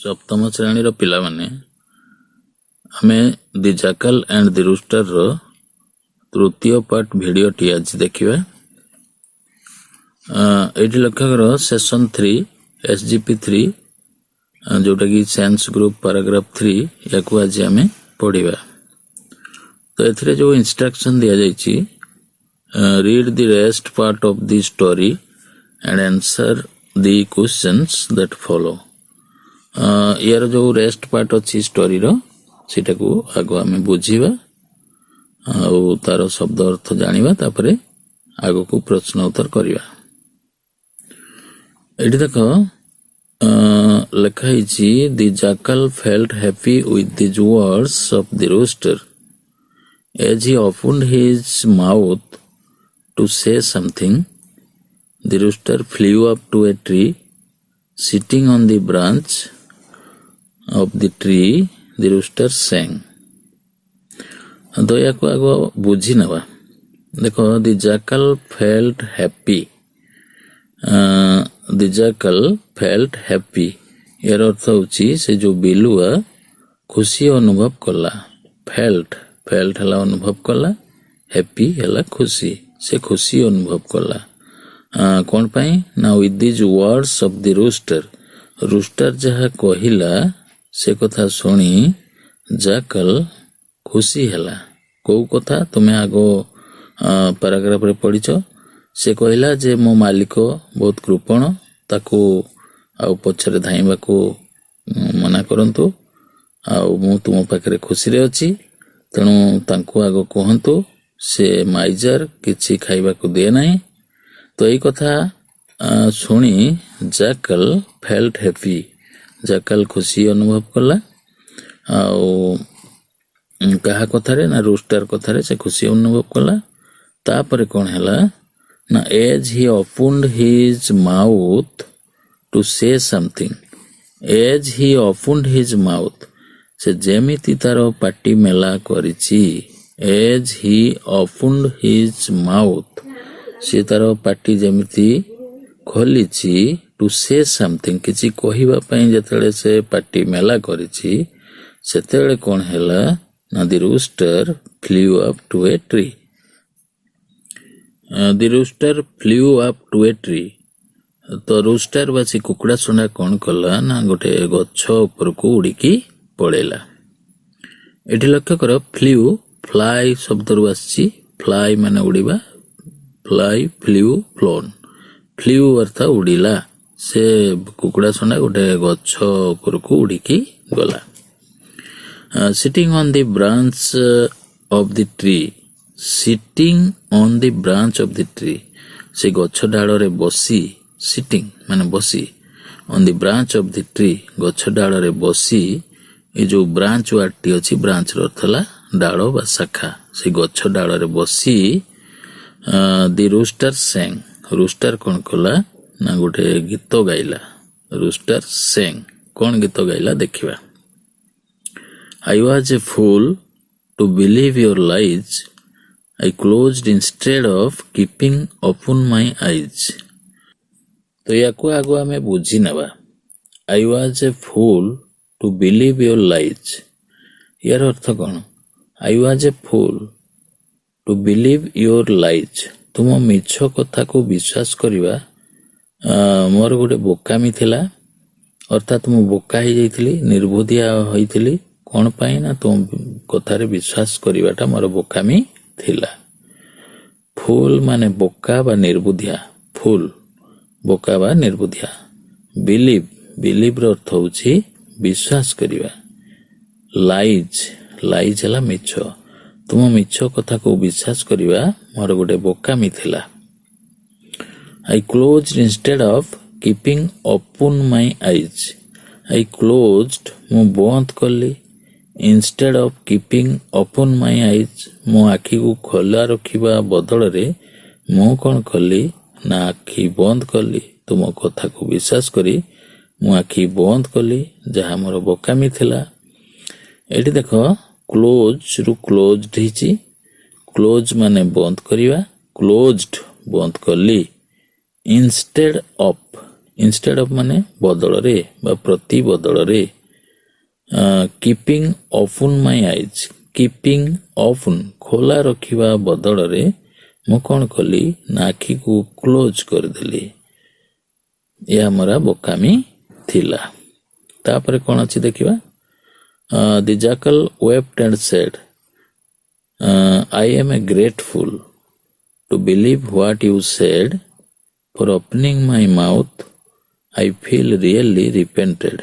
सप्तम श्रेणी पिला माने आमे दि जाकल एंड दि रूस्टर रो तृतीय पार्ट वीडियो टी आज देखिबा। एटी लक्ष्य करो सेशन 3 SGP 3 जोटा कि साइंस ग्रुप पैराग्राफ 3 याकू आज आमे पढ़िबा। तो एथिरे जो इंस्ट्रक्शन दिया जायछि read the rest part of the story and answer the questions that follow. यार जो रेस्ट पार्ट अच्छी स्टोरी रो सीटा को आगो आमे बुझीबा आउ तार शब्द अर्थ जानिबा तापरे आगो को प्रश्न उत्तर करिबा। एठी देखो लिखा हिची the jackal felt happy with the words of the rooster as he opened his mouth to say something. The rooster flew up to a tree sitting on the branch of the tree the rooster sang। दया को आगो बुझी नवा। देखो the jackal felt happy, the jackal felt happy यार अर्थ होची से जो बिलुआ खुशी अनुभव कला। फेल्ट फेल्ट हला अनुभव कला, हैप्पी हला खुशी, से खुशी अनुभव कला कौन पाई ना with these words of the rooster. Rooster जहा कहिला से कथा सुनी जाकल खुशी हला। को कथा तुम्हें आगो पैराग्राफ रे पढ़िछ। से कहिला जे मो मालिक बहुत कृपण, ताकू आउ पछरे धाइबा को मना करंतु आउ मु तुम पाखरे खुशी रे अछि, तेणु तांको आगो कहंतु से माइजर किछि खाइबा को दे नाही। तो एई कथा सुनी जाकल फेल्ट हैप्पी, जाकल खुशी अनुभव कला। आउ कहा कथारे ना रूस्टर कथारे से खुशी अनुभव कला। तापरे कौन हैला ना as he opened his mouth to say something. As he opened his mouth say जेमिति तारो पाटी मेला करिछि। As he opened his mouth say तारो पाटी जेमिति खोलिछि टू से समथिंग, किछि कहिबा पई जेतले से पाटी मेला करिछि सेतेले कोन हैला ना the rooster flew up to a tree। The rooster flew up to a tree। तो रूस्टर बासी कुकुड़ा सुना कौन कला ना गोटे गच्छ ऊपर को उड़ीकी पड़ेला। एठी लक्ष्य कर फ्लेw फ्लाई शब्द रु आछि। फ्लाई माने उड़ीबा, फ्लाई फ्लेw फ्लोन। फ्लेw अर्थ उड़ीला। से कुकुड़ा सुना गोटे गच्छ ऊपर को उड़ीकी गला। Sitting on the branch of the tree. Sitting on the branch of the tree से गच्छ डाल रे बसी। सिटिंग माने बसी, on the branch of the tree गच्छ डाल रे बसी। ए जो ब्रांच वर्ड टी अछि, ब्रांच रो अर्थला डाल बा शाखा। से गच्छ डाल रे बसी द रूस्टर सेंग। रूस्टर कौन कला ना गोटे गीत गाइला। रूस्टर सेंग कौन गीत गाइला देखिबा। I was a fool to believe your lies. I closed instead of keeping open my eyes। तो याकू आगो आमे बुझी नवा। I was a fool to believe your lies यार अर्थ कौन। I was a fool to believe your lies। तुम मिछ कथा को विश्वास करिबा मोर गोटे बोकामी थिला। अर्थात मु बोका ही जाइथिली, निर्बुद्धिया होइथिली। कौन पाई ना तुम कथारे विश्वास करिवाटा मोर बोकामी थिला। फूल माने बोका बा निर्बुद्धिया। फूल बोका बा निर्बुद्धिया। बिलीव बिलीव रो अर्थ होछि विश्वास करिवा। लाइज लाइज हला मिछ। तुम मिछ कथा को विश्वास करिवा मोर गोटे बोकामी थिला। I closed instead of keeping open my eyes। I closed मु बंद कली। instead of keeping open my eyes मो आखी को खोला रखिबा बदल रे मु कौन कली ना आखी बंद कली। तुम कथा को विश्वास करी मु आखी बंद कली जहा मोर बोकामी थिला। एठी देखो क्लोज रु क्लोज्ड हिची। क्लोज माने बंद करिवा, क्लोज्ड बंद कली। इंस्टेड ऑफ, इंस्टेड ऑफ माने बदल रे बा प्रति बदल रे। କିପିଂ ଅଫୁନ୍ ମାଇ ଆଇଜ୍, କିପିଂ ଅଫୁନ୍ ଖୋଲା ରଖିବା ବଦଳରେ ମୁଁ କଣ କଲି ନା ଆଖିକୁ କ୍ଲୋଜ୍ କରିଦେଲି। ଏହା ମୋର ବୋକାମି ଥିଲା। ତାପରେ କଣ ଅଛି ଦେଖିବା। The jackal wept and said, I am grateful to believe what you said. For opening my mouth, I feel really repented.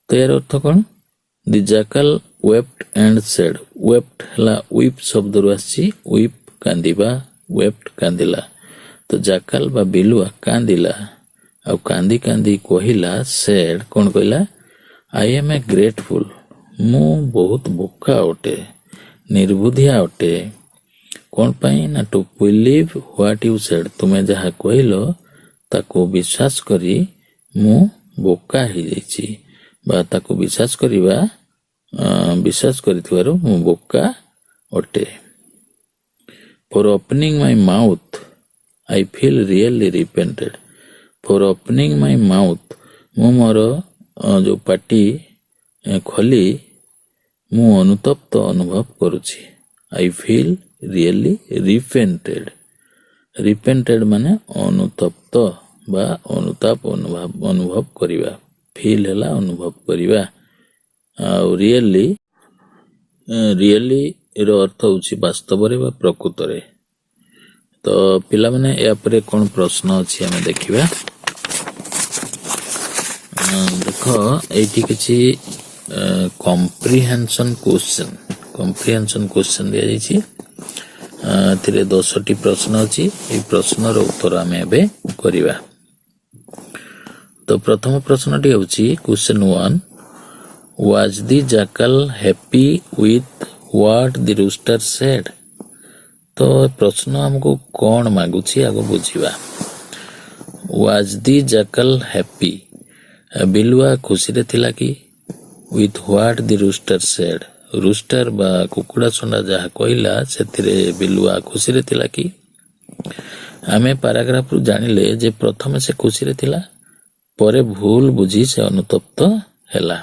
ତ ଏହାର ଅର୍ଥ କଣ? ଦି ଜାକାଲ ୱେପ୍ଟ ଆଣ୍ଡ ସେଡ୍, ୱେପ୍ଟ ହେଲା ୱିପ୍ ଶବ୍ଦରୁ ଆସିଛି, ୱିପ୍ କାନ୍ଦିବା, ୱେପ୍ଟ କାନ୍ଦିଲା। ତ ଜାକାଲ ବା ବିଲୁଆ କାନ୍ଦିଲା, ଆଉ କାନ୍ଦି କାନ୍ଦି କହିଲା, ସେଡ୍ କଣ କହିଲା? I am grateful, ମୁଁ ବହୁତ ବୋକା ଅଟେ, ନିର୍ବୁଦ୍ଧିଆ ଅଟେ। କଣ ପାଇଁ ନା to believe what you said, ତୁମେ ଯାହା କହିଲ ତାକୁ ବିଶ୍ୱାସ କରି ମୁଁ ବୋକା ହେଇଯାଇଛି, ବା ତାକୁ ବିଶ୍ୱାସ କରିଥିବାରୁ ମୁଁ ବୋକା ଅଟେ। For opening my mouth I feel really repented. For opening my mouth, ମୁଁ ମୋର ଯୋଉ ପାଟି ଖୋଲି ମୁଁ ଅନୁତପ୍ତ ଅନୁଭବ କରୁଛି। I feel really repented, repented ମାନେ ଅନୁତପ୍ତ ବା ଅନୁତାପ ଅନୁଭବ କରିବା। ଫିଲ୍ ହେଲା ଅନୁଭବ କରିବା, ଆଉ ରିଏଲି ର ଅର୍ଥ ହେଉଛି ବାସ୍ତବରେ ବା ପ୍ରକୃତରେ। ତ ପିଲାମାନେ ୟା ପରେ କଣ ପ୍ରଶ୍ନ ଅଛି ଆମେ ଦେଖିବା। ଦେଖ ଏଇଠି କିଛି କମ୍ପ୍ରିହେନ୍ସନ୍ କ୍ୱେଶ୍ଚନ୍ ଦିଆଯାଇଛି। ଏଥିରେ 10ଟି ପ୍ରଶ୍ନ ଅଛି। এই ପ୍ରଶ୍ନର ଉତ୍ତର ଆମେ ଏବେ କରିବା। ତ ପ୍ରଥମ ପ୍ରଶ୍ନଟି ହେଉଛି question 1, was the jackal happy with what the rooster said? ତ ପ୍ରଶ୍ନ ଆମକୁ କଣ ମାଗୁଛି ଆଗ ବୁଝିବା। was the jackal happy, ବିଲୁଆ ଖୁସିରେ ଥିଲା କି? with what the rooster said, ରୁଷ୍ଟର ବା କୁକୁଡ଼ା ଶୁଣ୍ଡା ଯାହା କହିଲା ସେଥିରେ ବିଲୁଆ ଖୁସିରେ ଥିଲା କି? ଆମେ ପାରାଗ୍ରାଫରୁ ଜାଣିଲେ ଯେ ପ୍ରଥମେ ସେ ଖୁସିରେ ଥିଲା, ପରେ ଭୁଲ ବୁଝି ସେ ଅନୁତପ୍ତ ହେଲା।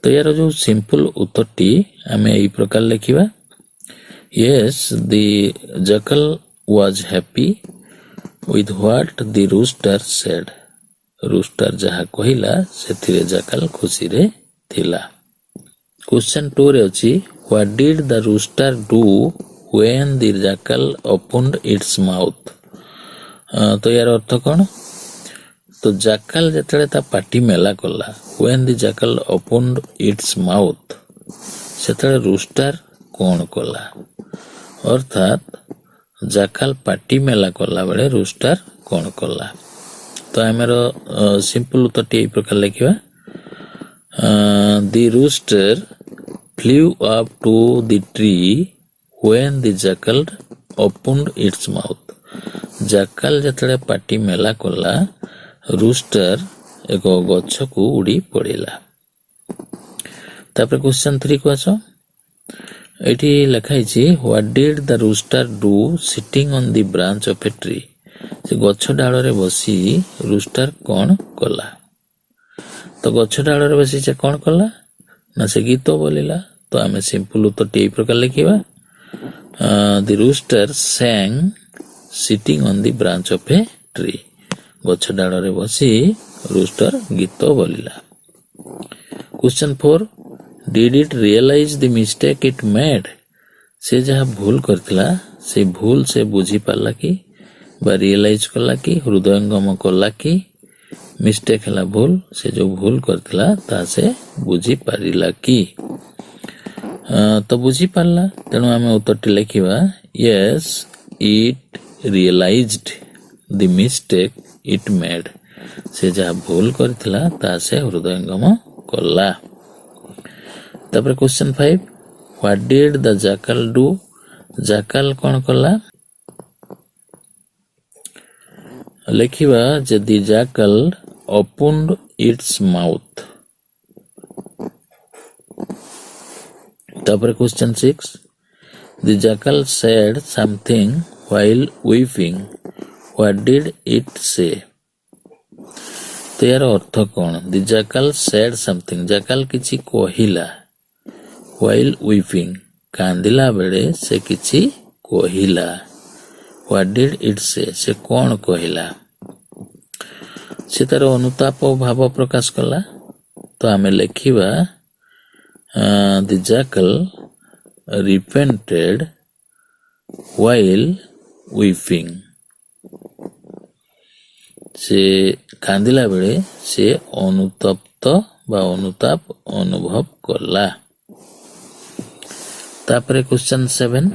ତ ଏହାର ଯୋଉ ସିମ୍ପଲ ଉତ୍ତରଟି ଆମେ ଏଇ ପ୍ରକାର ଲେଖିବା। Yes, the jackal was happy with what the rooster said. ରୁଷ୍ଟର ଯାହା କହିଲା ସେଥିରେ ଜାକାଲ ଖୁସିରେ ଥିଲା। Question 2 ରେ ଅଛି, what did the rooster do when the jackal opened its mouth? ତ ଏହାର ଅର୍ଥ କଣ? ତ ଜାକାଲ ଯେତେବେଳେ ତା ପାଟି ମେଲା କଲା, when the jackal opened its mouth, ସେତେବେଳେ ରୁଷ୍ଟର କଣ କଲା? ଅର୍ଥାତ୍ ଜାକାଲ ପାଟି ମେଲା କଲା ବେଳେ ରୁଷ୍ଟର କଣ କଲା? ତ ଆମର ସିମ୍ପଲ ଉତ୍ତରଟି ଏଇ ପ୍ରକାର ଲେଖିବା। The rooster flew up to the tree when the jackal opened its mouth. ଜାକାଲ ଯେତେବେଳେ ପାଟି ମେଲା କଲା, ରୁଷ୍ଟର ଏକ ଗଛକୁ ଉଡ଼ି ପଡ଼ିଲା। ତାପରେ କ୍ୱେଶ୍ଚନ୍ 3 କୁ ଆସ। ଏଇଠି ଲେଖା ହେଇଛି, what did the rooster do sitting on the branch of a tree? ସେ ଗଛ ଡାଳରେ ବସି ରୁଷ୍ଟର କଣ କଲା? ତ ଗଛ ଡାଳରେ ବସି ସେ କଣ କଲା ନା ସେ ଗୀତ ବୋଲିଲା। ତ ଆମେ ସିମ୍ପଲ ଉତ୍ତରଟି ଏଇ ପ୍ରକାର ଲେଖିବା। The rooster sang sitting on the branch of a tree. ଗଛ ଡାଳରେ ବସି ରୁଷ୍ଟର ଗୀତ ବୋଲିଲା। Question 4, did it realize the mistake it made? ସେ ଯାହା ଭୁଲ କରିଥିଲା ସେ ଭୁଲ ସେ ବୁଝି ପାରିଲା କି ବା ରିଏଲାଇଜ କଲା କି ହୃଦୟଙ୍ଗମ କଲା କି? ମିଷ୍ଟେକ୍ ହେଲା ଭୁଲ, ସେ ଯୋଉ ଭୁଲ କରିଥିଲା ତାହା ସେ ବୁଝିପାରିଲା କି? ତ ବୁଝିପାରିଲା, ତେଣୁ ଆମେ ଉତ୍ତରଟି ଲେଖିବା, yes, it realized the mistake it made. ସେ ଯାହା ଭୁଲ କରିଥିଲା ତାହା ସେ ହୃଦୟଙ୍ଗମ କଲା। ତାପରେ question 5, what did the jackal do? ଜାକାଲ କଣ କଲା? ଲେଖିବା ଯେ the jackal opened its mouth. ତାପରେ question 6, the jackal said something while weeping. What did it say? ତ तो यार अर्थ कौन? द जाकाल सेड समथिंग, जाकाल किछि कहिला व्हाइल वीपिंग, कांदिला बेले से किछि कहिला। व्हाट डिड इट से कौन कहिला? से तार अनुताप और भाव प्रकाश कला। तो आमे लिखिबा the jackal repented while weeping, से कांदिला बेले से अनुतप्त बा अनुताप अनुभव कला। तापरे question 7,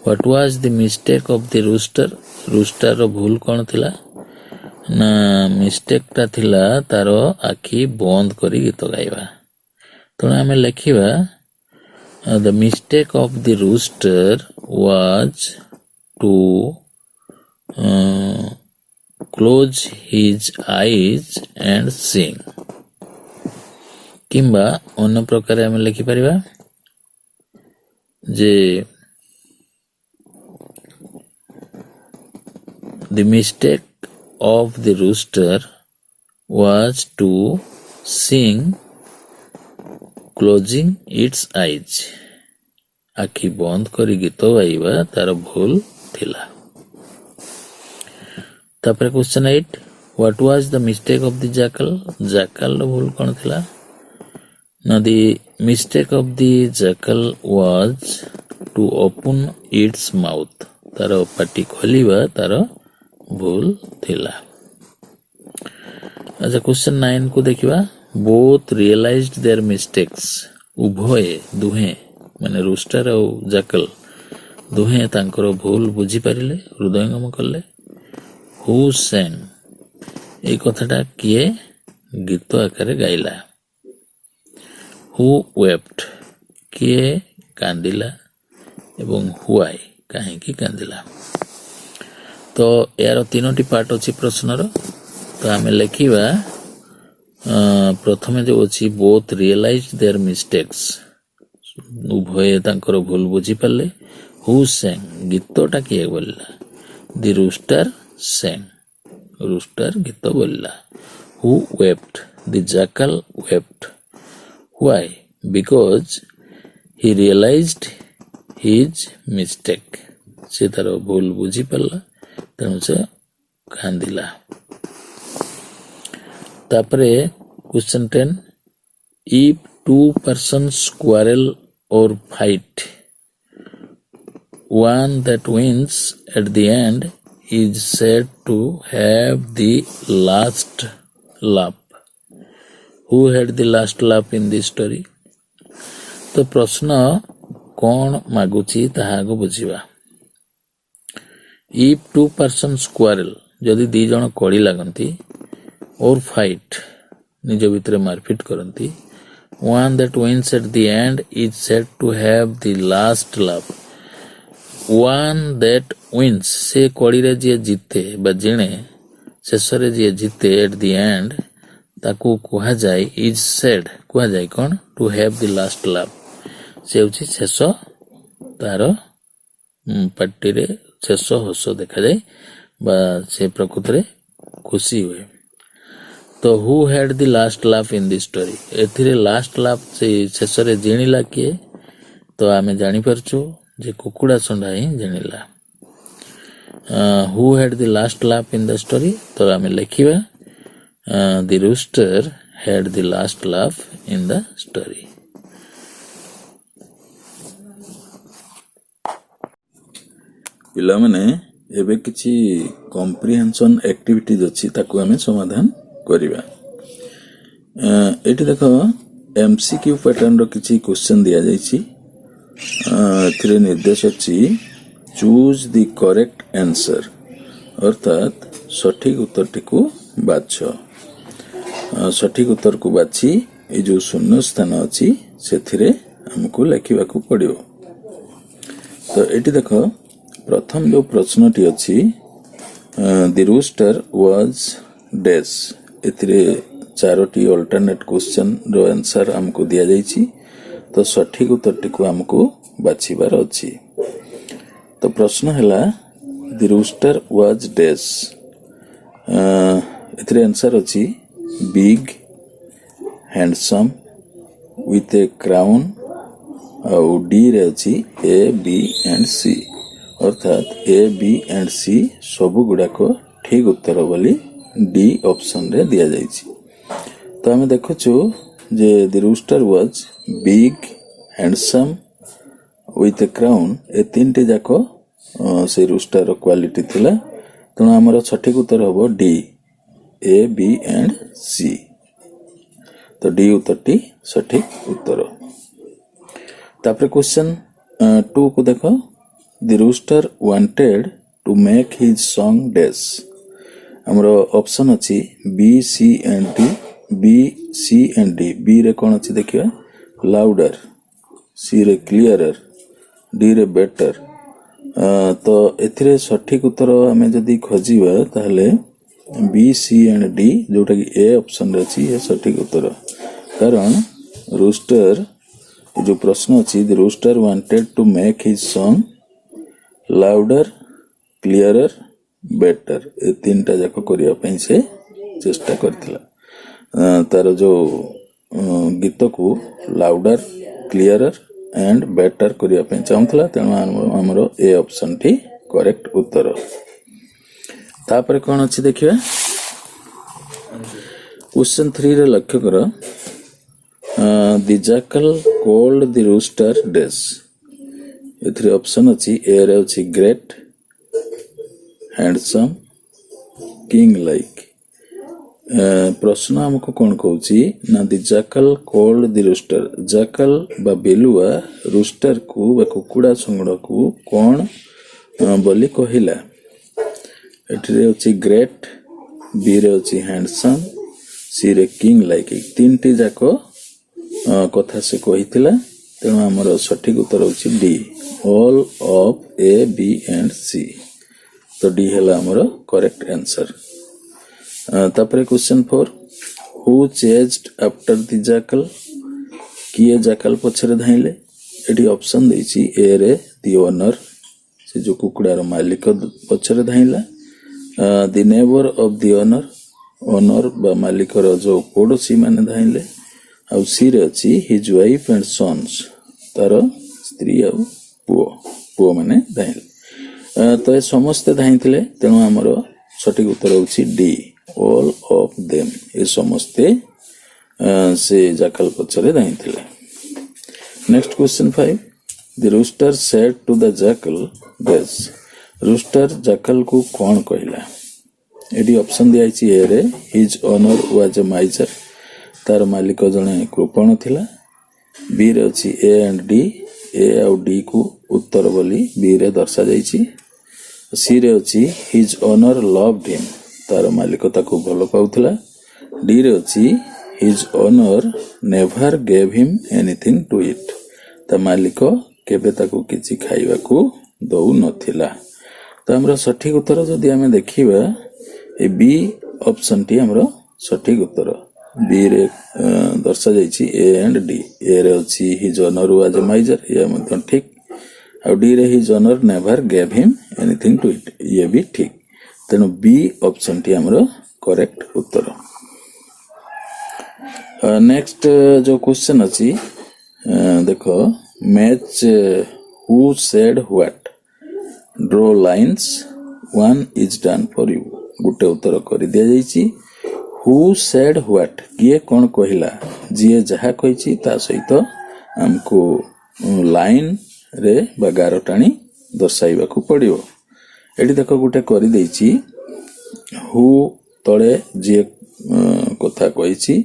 what was the mistake of the rooster? Rooster रो भूल कौन थिला ना मिस्टेक टा थिला तारो आखि बंद करी गीत गाइबा। तो आमे लिखिबा the mistake of the rooster was to close his eyes and sing. किंबा अन्य प्रकार आमे लिखि परिबा जे the mistake of the rooster was to sing closing its eyes, आखि बंद करी गीत गाइबा तार भूल थिला। तापर question 8, what was the mistake of the jackal? Jackal रो भूल कौन थिला ना the mistake of the jackal was to open its mouth, तार पाटी खोलिबा तार भूल थिला। अच्छा क्वेश्चन 9 को देखिबा, बोथ रियलाइज्ड देयर मिस्टेक्स, उभय दुहे माने रूस्टर और जाकल दुहे तांकर भूल बुझी पारिले, हृदयंगम कले। हु सेंग, ए कथाटा किए गीत आकारे गाइला। हु वेप्ट, किए कांदिला एवं हुआई, काहेकि कांदिला। तो यार तीनोटी पार्ट अच्छी प्रश्नर। तो आमे लिखिबा प्रथमे जो अच्छी बोथ रियलाइज्ड देयर मिस्टेक्स, उभय तांकर भूल बुझी पाले। हु सेंग, गीतटा किए बोलिला? द रूस्टर सेंग, रूस्टर गीत बोलिला। Who wept, the jackal wept. Why? Because he realized his mistake, से तार भूल बुझी पाला तेणु से कांदिला। तापरे question 10, if two persons quarrel or fight, one that wins at the end is said to have the last laugh. Who had the last laugh in this story? तो प्रश्न कौन मागुची ताहाको बुझिबा। इफ टू पर्सन्स क्वारल, जदि दी जन कड़ी लागंती, और फाइट निज भितर मारपिट करंती, one that wins at the end is said to have the last laugh. One that wins, से कड़ी रे जे जीते बा जिणे, शेष रे जे जीते एट द एंड, ताकू कुहा जाय इज सेड, कुहा जाय कोन? To have the last laugh. से होची शेष, तार पार्टी रे शेष हस देखा जाए बा से प्रकृत रे खुशी हुए। तो who had the last laugh in this story, एथिरे लास्ट लाफ से शेष रे जिणिला किए? तो आमे जानि परछु जे कुकुड़ा सुंडा ही जिणिला। Who had the last laugh in the story? तो आमे लिखिबा the rooster had the last laugh in the story. पिला माने एबे किछि कॉम्प्रिहेंशन एक्टिविटीज अछि, ताकू आमे समाधान करिबा। एठी देखो एमसीक्यू पैटर्न रो किछि क्वेश्चन दिया जाइछि। एथिरे निर्देश अछि चूज द करेक्ट आंसर, अर्थात सठिक उत्तरटी को बाछ। सठिक उत्तर को बाछि ए जो शून्य स्थान अछि सेथिरे हमको लिखिबा को पड़ियो। तो एठी देखो प्रथम जो प्रश्नटी अछि, द रूस्टर वाज डैश, एथिरे चारोटी अल्टरनेट क्वेश्चन रो आंसर हमको दिया जाइछि। तो सठिक उत्तरटी को हमको बाछिबार अछि। तो प्रश्न हैला द रूस्टर वाज डैश, एथिरे आंसर अछि big handsome with a crown और डी रे अछि ए बी एंड सी अर्थात ए बी एंड सी सबु गुड़ाक ठीक उत्तर बोली डी ऑप्शन रे दिया जाइछि। तो आमे देखुछु जे the rooster was big handsome with a crown ए तीनटी जाक से रूस्टर क्वालिटी थिला तेणु आमर सठिक उत्तर हम D A B and C. तो डी उत्तरटी सठिक उत्तर। तापर क्वेश्चन 2 को देखो the rooster wanted to make his song dash हमर ऑप्शन अछि B C and D B C and D B रे कोन अछि देखिया लाउडर सी रे क्लियरर डी रे बेटर तो एथिरे सठिक उत्तर आमे जदी खोजिबा ताहले बी सी एंड डी जोटा कि ए ऑप्शन रे अछि ए सठिक उत्तर कारण रूस्टर जो प्रश्न अछि the rooster wanted to make his song louder clearer better ए तीनटा जाक करिया पई से चेष्टा करथिला तार जो गीत को लाउडर क्लियरर एंड बेटर करिया पई चाहुथला तेणु हमरो ए ऑप्शन टी करेक्ट उत्तर। तापर कोन अछि देखिबा क्वेश्चन 3 रे लक्ष्य करो the jackal called the rooster dash एथरे ऑप्शन अछि ए रे अछि ग्रेट हैंडसम किंग लाइक प्रश्न हमको कौन कहूची ना the jackal called the rooster jackal बा बेलुआ रूस्टर को बा कुकुड़ा संगड़ को कौन बोली कहिला एठरे अछि ग्रेट बी रे अछि हैंडसम सी रे किंग लाइक तीनटी जाको कथा से कहिथिला तेणु हमर सठिक उत्तर अछि D all of A B and C. तो डी हैला हमर करेक्ट आंसर। तापरे question 4 who chased after the jackal किए जैकल पछरे धाइले एटी ऑप्शन देछि ए रे द ओनर से जो कुकुडार मालिक पछरे धाइला the neighbour of the owner owner बा मालिक रो जो पड़ोसी माने धाइले आ सी रे अछि हिज वाइफ एंड सन्स तार स्त्री आ पुओ माने धाइले तो ए समस्त धाइथिले तेणु हमर सठिक उत्तर होछि डी ऑल ऑफ देम ए समस्ते से जैकल पछरे धाइथिले। Next question 5 the rooster said to the jackal dash rooster jackal को कोन कहला एडी ऑप्शन दिया छि ए रे his owner was a miser तार मालिक जने कृपण थिला बी रे अछि ए एंड डी ए और डी को उत्तर बोली बी रे दर्शा जाई छि सी रे अछि हिज ओनर लव्ड हिम तार मालिक ताको भलो पाउथला डी रे अछि his owner never gave him anything to it ता मालिक केबे ताको किछि खाइबा को दउ नथिला। तो हमरा सठिक उत्तर जदि हमें देखिबा ए बी ऑप्शन टी हमरा सठिक उत्तर बी रे दर्शा जाई छि ए एंड डी ए रे अछि his owner was a miser ये मत ठीक और डी रे his owner never gave him anything to it ये भी ठीक तेनु बी ऑप्शन टी हमरा करेक्ट उत्तर। नेक्स्ट जो क्वेश्चन अछि देखो match who said what draw lines one is done for you गुटे उत्तर कर दिया जाई छि हु सेड व्हाट किए कोन कहिला जिए जहा कहिछि ता सहित हमको लाइन रे बा गार टाणी दर्शाइबा को पड़ियो एडी देखो गुटे करि दैछि हु तळे जे कथा कहिछि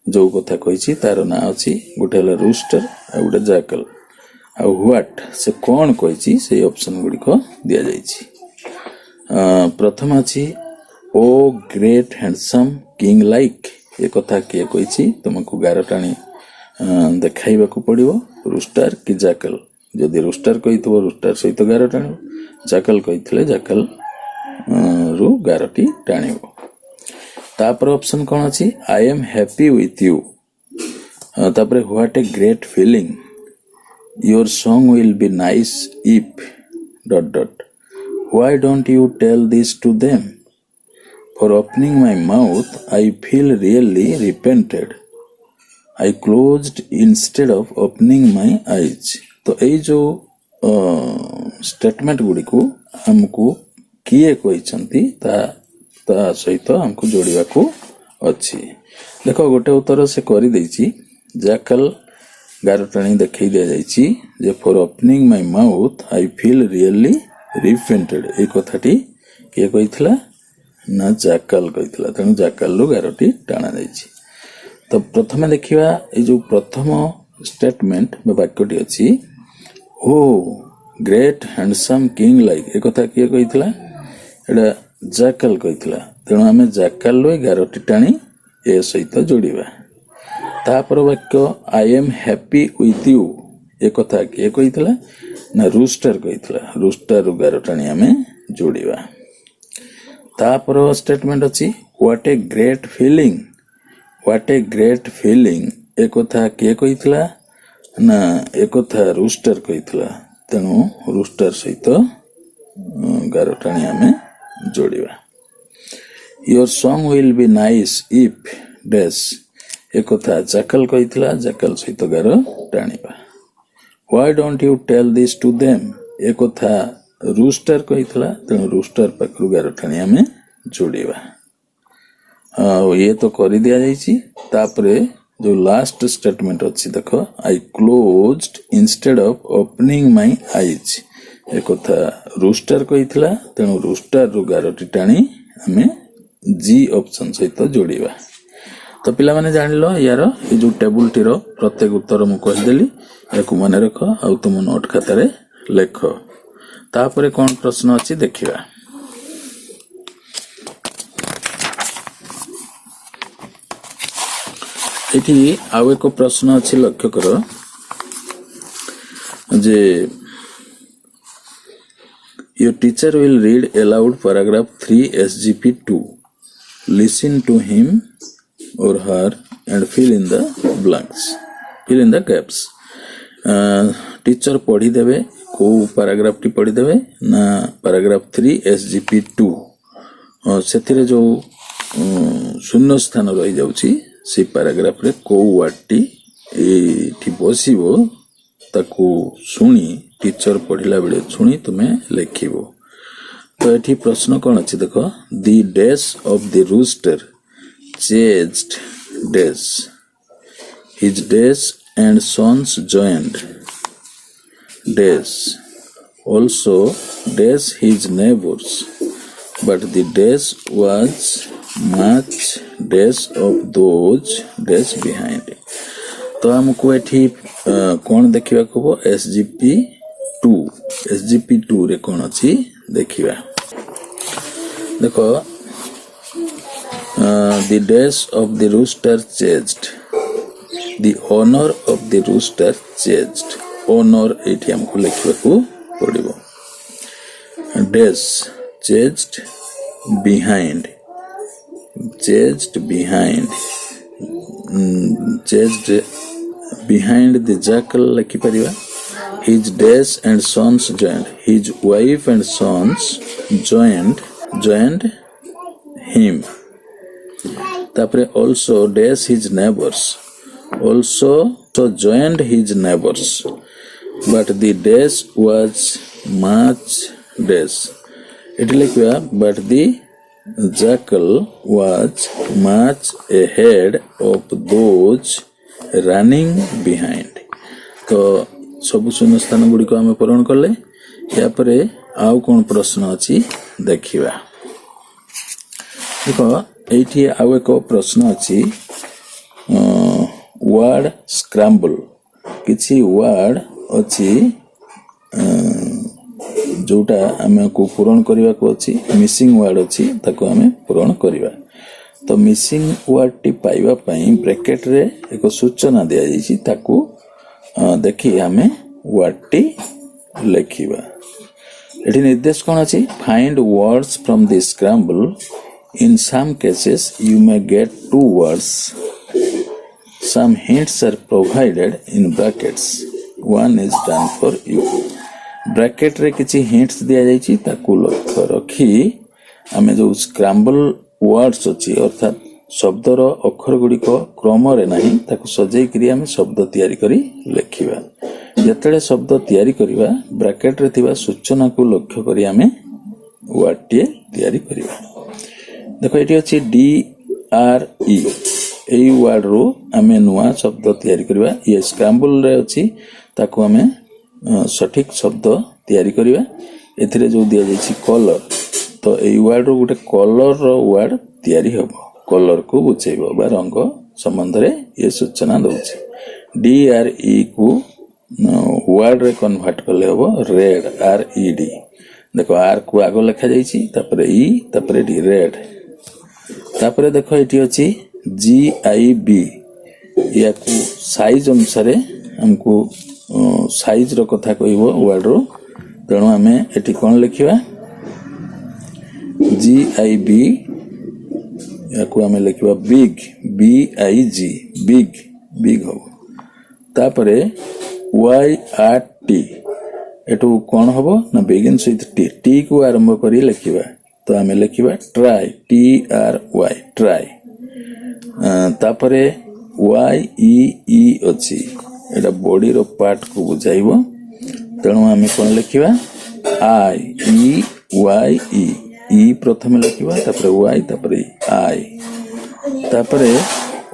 जो कथा कहिछि तार ना अछि गुटे हला rooster uh Gute jackal uh what से कोन कहिछि से ऑप्शन गुडी को दिया जाइछि प्रथम अछि O great handsome king like ए कथा के कहिछि तुमको गार टाणी देखाइबा को पड़ियो रूस्टर कि जैकल जदि रूस्टर कहितबो रूस्टर सहित गार टाणियो जैकल कहितले जैकल रु गारटी टाणिबो तापर ऑप्शन कोन अछि I am happy with you तापर what a great feeling your song will be nice if ... why don't you tell this to them For opening my mouth, I feel really repented. I closed instead of opening my eyes. तो एई जो statement गुडी को हमको किए कहते ता सहित हमको जोड़िया को अच्छी देख गोटे उत्तर से कर जैकल गारटाणी देखई दिया जाइए जे for opening my mouth I feel really repented ए कथाटी किए कही ना जैकल कही तेणु जैकल रु गारटी टाणा जाइए। तो प्रथम देखिया ये जो प्रथम स्टेटमेंट वाक्यटी अच्छी O great handsome king like ए कथा किए कही एटा जैकल कही तेणु आम जैकल रु 11टी टाणी ए सहित जोड़िबा। तापर वाक्य I am happy with you ए कथा किए कही ना रूस्टर कही रूस्टर रु 11 टाणी आम जोड़िबा। तापर स्टेटमेंट अच्छी what a great feeling what a great feeling ए कथा किए कही ना ए कथा रूस्टर कही तेणु रूस्टर सहित 11 टाणी आम जोड़िबा। Your song will be nice if dash ए कथा जैकल कही जैकल सहित 11 टाणिबा। Why don't you tell this to them ए कथा रूस्टर कही तेणु रूस्टर पाखरु 11 टाणी आम जोड़िबा। ये तो कर दिया जाइए। तापरे जो लास्ट स्टेटमेंट अच्छी देख I closed instead of opening my eyes ए कथा रूस्टर कही तेणु रूस्टर रु 11टी टाणी आम जी ऑप्शन सहित जोड़िबा। तो पिला माने जानिल यार ये जो टेबुल टीर प्रत्येक उत्तर मु कहिदेली याकु माने रख आ तुम नोट खातारे लेख। तापरे कौन प्रश्न अच्छी देखिबा। एठी आउ एक प्रश्न अच्छी लक्ष्य कर जे your teacher will read aloud paragraph 3 SGP 2 listen to him or her and fill in the blanks fill in the gaps। Teacher पढ़ी देवे को पैराग्राफ टी पढ़ी देवे ना पैराग्राफ 3 SGP 2 सेथिरे जो शून्य स्थान रही जाउची से पैराग्राफ रे को वर्ड टी एठी बसिबो ताकू सुनी टीचर पढ़िला बेले सुनी तुमे लेखिबो। तो एठी प्रश्न कौन अच्छी देख the dash of the rooster chased dash his dash and sons joined dash also dash his neighbours but the dash was much dash of those dash behind. तो हमको एठी कौन देखिबा को SGP 2 रे कौन अच्छी देखिबा। देखो the dash of the rooster chased the owner of the rooster chased owner एठी हमको लिखिबा को पड़िबो। Dash chased behind chased behind the jackal लिखि परिबा। his dash and sons joined his wife and sons joined him। तापरे also dash his neighbors also joined his neighbors but the dash was much dash एठी लिखिबा but the jackal was much ahead of those running behind। तो सब शून्य स्थान गुड़ी को आम पूरण कले या परे आउ कौन प्रश्न अच्छी देखिबा। देखो एठी आउ एक प्रश्न अच्छी वर्ड स्क्रैम्बल किछि वर्ड अच्छी जोटा आमे को पूरण करबा को अछि मिसिंग वर्ड अछि ताको आमे पूरण करबा। तो मिसिंग वर्ड टी पाइबा पई ब्रैकेट रे एक सूचना दिया जाइछि ताको देखि आमे वर्ड टी लिखिबा। एठी निर्देश कोन अछि find words from the scramble in some cases you may get 2 words some hints are provided in brackets one is done for you। Bracket रे किछि हिंट्स दिया जाइछि ताकू लक्ष्य रखी आमे जो स्क्रैम्बल वर्ड्स अच्छी अर्थात शब्दर अक्षर गुड़िक क्रम नहीं ताकू सजई करी आम शब्द तैयारी करी लिखिबा जेतेले शब्द तैयारी करिबा ब्रैकेट रे थिबा सूचना को लक्ष्य करी आमे वर्ड टे तैयारी करिबा देखो एटी अछि डी आर ई एई वर्ड रो आमे नुआ शब्द तैयारी करिबा ये स्क्रैम्बल रे अछि ताकू आमे सठिक शब्द तैयारी करिबा एथिरे जो दिया जायछि कलर तो एई वर्ड रो गुटे कलर रो वर्ड तैयारी हबो कलर को बुझेबो बा रंग संबंध रे ये सूचना दउछि डी आर ई को वर्ड रे कन्वर्ट करले हबो रेड आर ई डी देखो आर को आगो लिखा जायछि तापरे ई तापरे डी रेड तापरे देखो एटी अछि जी आई बी या को साइज अनुसार हमको साइज रो कथा कहबो वर्ड रो तेणु आमे एटी कोन लिखिबा जी आई बी या को आमे लिखिबा big B I G big big हो तापरे वाई आर टी एटू कोन हबो ना बिगिन्स विथ टी टी को आरंभ करी लिखिबा तो आमे लिखिबा try T R Y try तापरे वाई ई ई अछि एटा बॉडी रो पार्ट को बुझाइबो तेणु आमे कोन लिखिबा आई ई वाई ई ई प्रथम लिखिबा तापरे वाई तापरे आई तापरे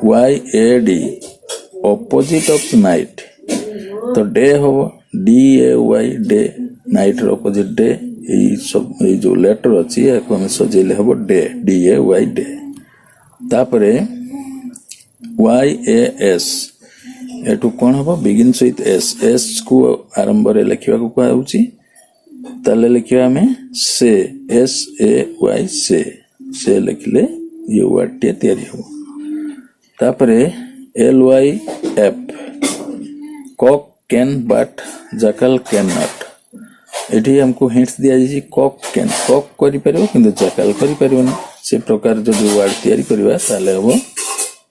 Y A D opposite of night तो डे हो D A Y day night रो ऑपोजिट डे एई सब एई जो लेटर अछि याको हम सजेले हबो day D A Y day तापरे वाई ए एस एटू कोन हबो बिगिन्स विथ एस एस को आरंभ रे लिखिबा को कहउची ताले लिखिबा में से एस ए वाई से लिखले ये वर्ड टे तैयारी हो तापरे L Y F cock can but jackal can not एठी हमको हिंट्स दिया जाई कॉक कैन कॉक करि परिबो किंतु जैकल करि परिबोनी से प्रकार जो वर्ड तैयारी करबा ताले हो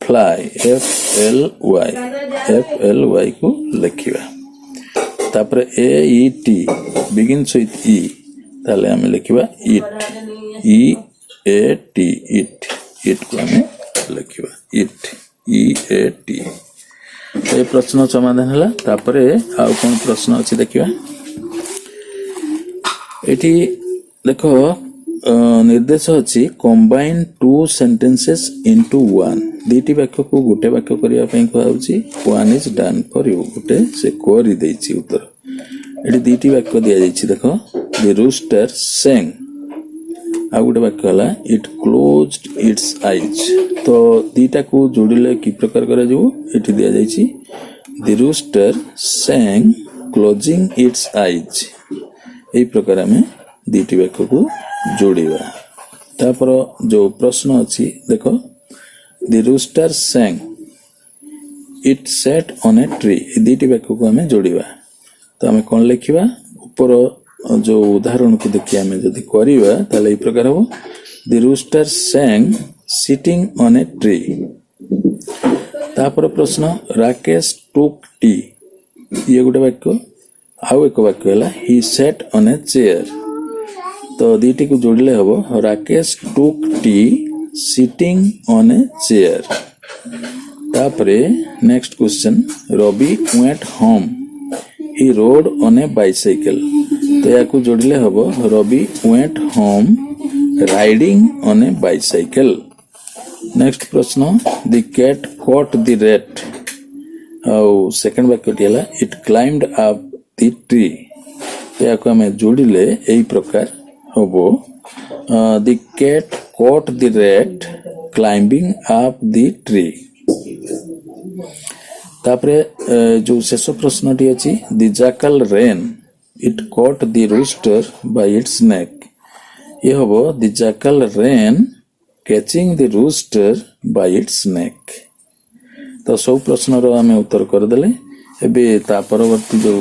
फ्लाई एफ एल वाई को लिखिबा तापरे A E T begins with E ताले हमें लिखिबा eat E A T eat eat को हमें लिखिबा eat E A T A प्रश्न समाधान हला तापरे आ कोन प्रश्न अछि देखिबा एठी देखो निर्देश अछि combine two sentences into one दीटी वाक्य को गोटे वाक्य करिया पई कहउछि one is done for you गोटे से कोरी दैछि उत्तर एठी दीटी वाक्य दिया जायछि देखो द रूस्टर सेंग आ गोटे वाक्य हला इट क्लोज्ड इट्स आईज तो दीटा को जोड़िले की प्रकार करा जाऊ एठी दिया जायछि the rooster sang closing its eyes एई प्रकार हमें दीटी वाक्य को जोड़िबा तापर जो प्रश्न अछि देखो the rooster sang it sat on a tree दीटी वाक्य को हमें जोड़िबा तो हमें कौन लिखिबा ऊपर जो उदाहरण को देखि हमें जदि करिबा ताले ए प्रकार हो the rooster sang sitting on a tree तापर प्रश्न राकेश टुक टी ये गोटे वाक्य आउ एक वाक्य हला he sat on a chair तो दीटी को जोड़ले हबो Rakesh took tea sitting on a chair तापरे next question Ravi went home he rode on a bicycle तो या को जोड़ले हबो Ravi went home riding on a bicycle next प्रश्न the cat caught the rat और सेकंड वाक्य टिला it climbed up the tree तो या को हमें जोड़ले एई प्रकार हबो the cat caught the rat climbing up the tree तापरे जो शेष प्रश्नटी अछि the jackal ran it caught the rooster by its neck ये हबो the jackal ran catching the rooster by its neck तो सब प्रश्न रो हमें उत्तर कर देले एबे ता परवर्ती जो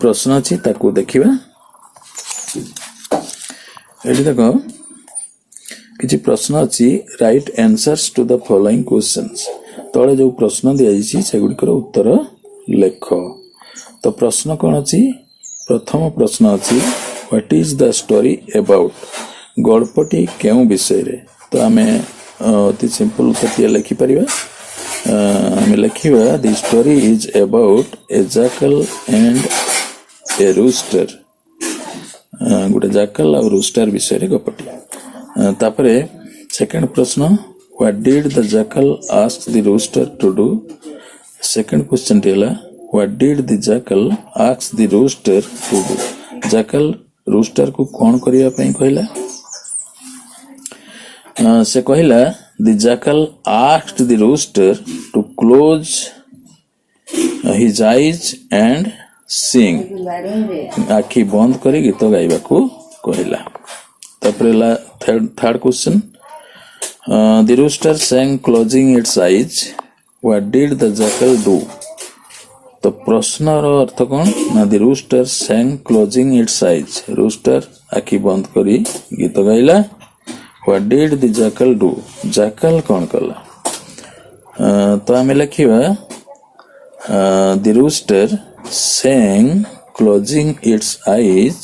प्रश्न अछि ताको देखिबा एठी देखो किछि प्रश्न अछि right answers to the following questions तळे जो प्रश्न दिया जायछि सेगुडिकर उत्तर लेख तो प्रश्न कोन अछि प्रथम प्रश्न अछि what is the story about गल्पटी केउ विषय रे तो आमे अति सिंपल उत्तर लिखि परिबा आमे लिखिबा the story is about a jackal and a rooster गोटे जैकल और रूस्टर विषय रे गपटी तापरे सेकंड प्रश्न what did the jackal ask the rooster to do second question टेला what did the jackal ask the rooster to do jackal rooster को कौन करिया पई कहला से कहला the jackal asked the rooster to close his eyes and sing आखि बंद करी गीत गाइबा को कहला तापरे third question the rooster sang closing its eyes what did the jackal do तो प्रश्न रो अर्थ कौन ना the rooster sang closing its eyes rooster आखि बंद करी गीत गाइला what did the jackal do jackal कौन कला तो आमे लिखिबा the rooster sang closing its eyes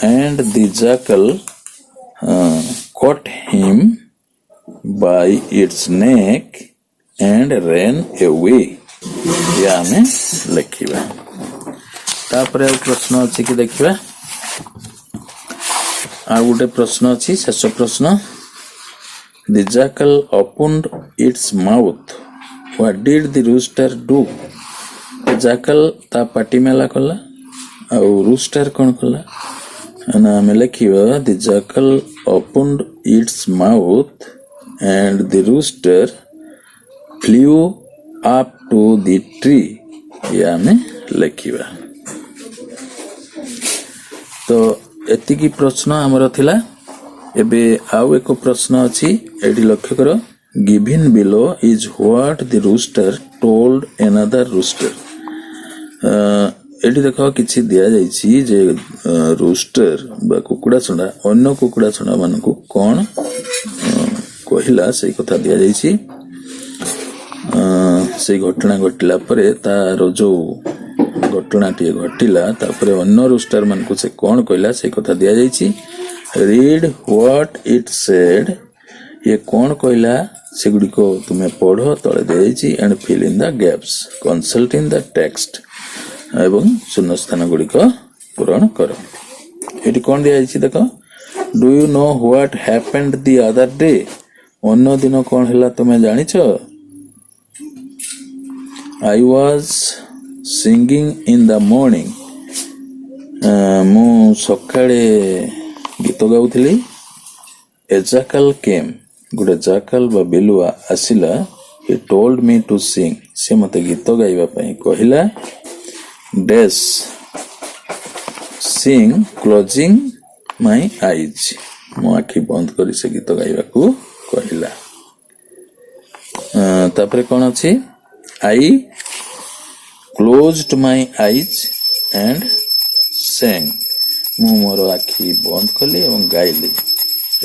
and the jackal caught him by its neck and ran away या में लिखिबा तापर प्रश्न अछि कि देखिबा आ गोटे प्रश्न अछि शेष प्रश्न the jackal opened its mouth what did the rooster do jackal ता पाटी मेला कला और रूस्टर कौन कला ना में लिखिबा the jackal opened its mouth and the rooster flew up to the tree या में लिखिबा तो एति की प्रश्न हमर थिला एबे आउ एको प्रश्न अछि एडी लक्ष्य करो given below is what the rooster told another rooster एटी देखो किछि दिया जाइछि जे रूस्टर बा कुकुड़ा छुंडा अन्य कुकुड़ा छुंडा मानकु कोन कहिला सेही कथा दिया जाइछि सेही घटना घटिला परे तार जो घटनाटी घटिला तापरे अन्य रूस्टर मानकु से कोन कहिला सेही कथा दिया जाइछि रीड व्हाट इट सेड ये कोन कहिला सेगुडी को तुमे पढ़ो तळे दे जाइछि and fill in the gaps consult in the text एवं शून्य स्थान गुड़ी को पूरण करो एटी कौन दिया जाइछि देखो do you know what happened the other day अन्य दिन कौन हैला तुमे जानिछो I was singing in the morning मु सकाळे गीत गाउथली ए जैकल केम गुडे जैकल बा बेलुआ आसिला he told me to sing से मते गीत गाइबा पई कहिला dash sing closing my eyes मो आखि बंद करी से गीत गाइबा को कहिला तापरे कोन अछि I closed my eyes and sang मो मोर आखि बंद कली एवं गाइली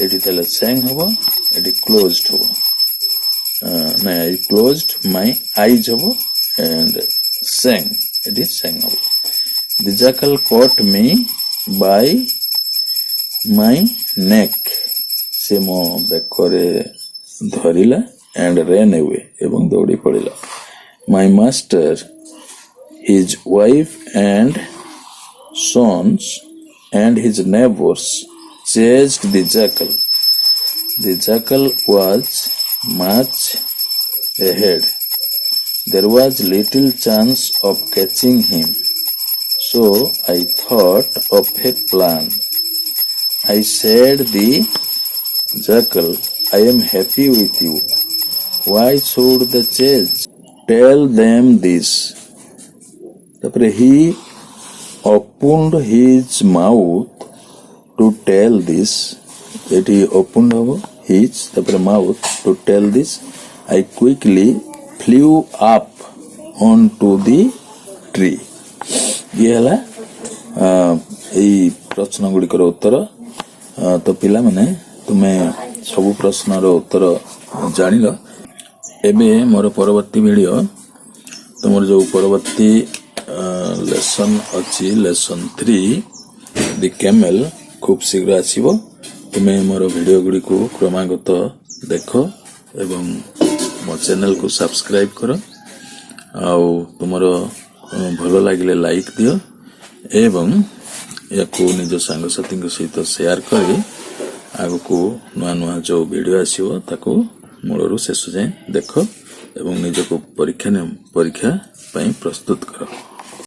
एटी तले sang हबो एटी closed हबो ना I closed my eyes हबो and sang it is sang habo the jackal caught me by my neck से मो बेकरे धरिला and ran away एवं दौड़ी पड़िला my master his wife and sons and his neighbors chased the jackal was much ahead there was little chance of catching him so I thought of a plan I said the jackal I am happy with you why should the chase tell them this tapre he opened his mouth to tell this it he opened his tapre mouth to tell this I quickly flew up onto the tree ये हला प्रश्न गुड़ी उत्तर तो पिला माने तुमे सब प्रश्न उत्तर जानिल एबे मोर परवर्ती वीडियो तुमर जो परवर्ती लेसन अच्छी लेसन 3 द कैमल खूब शीघ्र आसीबो तुमे मोर वीडियो गुड़ी को क्रमागत देख एवं मो चैनल को सब्सक्राइब कर आउ तुमर भल लगे लाइक दियो एवं या निज सांगसाथी सहित शेयर कर आग को नुआ नुआ जो वीडियो आसो ताको मूलरू शेष जाए देख एवं निज को परीक्षा प्रस्तुत कर।